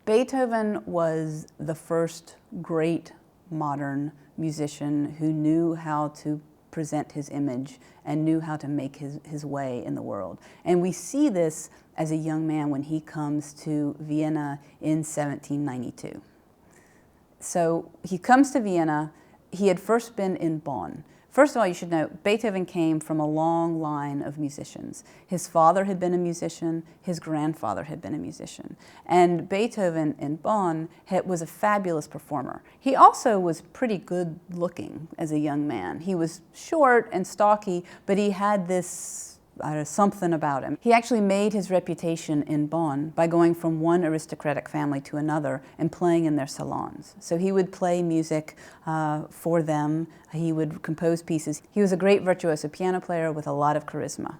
Beethoven was the first great modern musician who knew how to present his image and knew how to make his way in the world. And we see this as a young man when he comes to Vienna in 1792. So he comes to Vienna. He had first been in Bonn. First of all, you should know, Beethoven came from a long line of musicians. His father had been a musician, his grandfather had been a musician. And Beethoven in Bonn was a fabulous performer. He also was pretty good looking as a young man. He was short and stocky, but he had this something about him. He actually made his reputation in Bonn by going from one aristocratic family to another and playing in their salons. So he would play music for them. He would compose pieces. He was a great virtuoso piano player with a lot of charisma.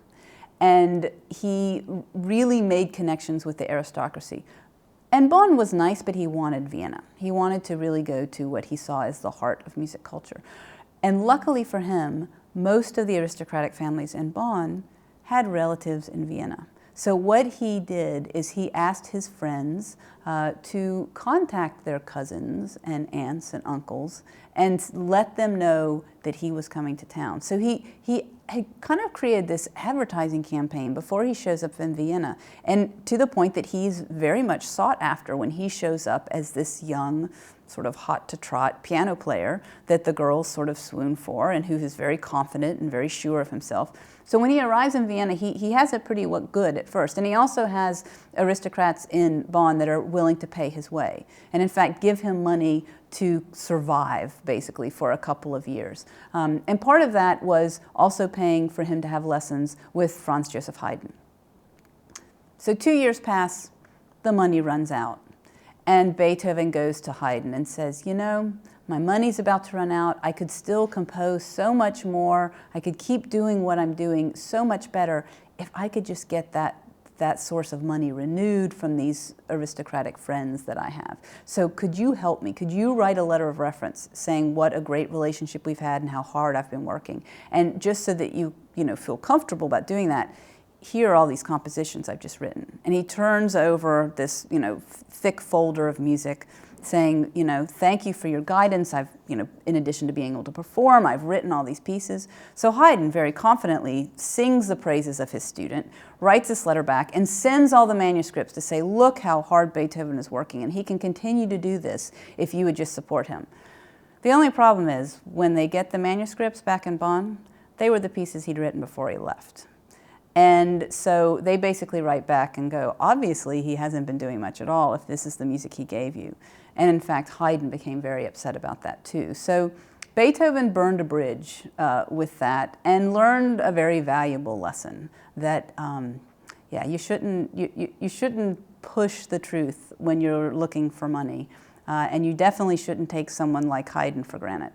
And he really made connections with the aristocracy. And Bonn was nice, but he wanted Vienna. He wanted to really go to what he saw as the heart of music culture. And luckily for him, most of the aristocratic families in Bonn had relatives in Vienna. So what he did is he asked his friends to contact their cousins and aunts and uncles and let them know that he was coming to town. So he had kind of created this advertising campaign before he shows up in Vienna, and to the point that he's very much sought after when he shows up as this young, sort of hot-to-trot piano player that the girls sort of swoon for and who is very confident and very sure of himself. So when he arrives in Vienna, he has it pretty good at first. And he also has aristocrats in Bonn that are willing to pay his way and in fact give him money to survive basically for a couple of years. And part of that was also paying for him to have lessons with Franz Joseph Haydn. So 2 years pass, the money runs out. And Beethoven goes to Haydn and says, you know, my money's about to run out. I could still compose so much more. I could keep doing what I'm doing so much better if I could just get that source of money renewed from these aristocratic friends that I have. So could you help me? Could you write a letter of reference saying what a great relationship we've had and how hard I've been working? And just so that you feel comfortable about doing that, here are all these compositions I've just written. And he turns over this, thick folder of music saying, thank you for your guidance. I've, in addition to being able to perform, I've written all these pieces. So Haydn very confidently sings the praises of his student, writes this letter back, and sends all the manuscripts to say, look how hard Beethoven is working, and he can continue to do this if you would just support him. The only problem is, when they get the manuscripts back in Bonn, they were the pieces he'd written before he left. And so they basically write back and go, obviously he hasn't been doing much at all if this is the music he gave you. And in fact, Haydn became very upset about that too. So Beethoven burned a bridge with that and learned a very valuable lesson that, you shouldn't push the truth when you're looking for money. And you definitely shouldn't take someone like Haydn for granted.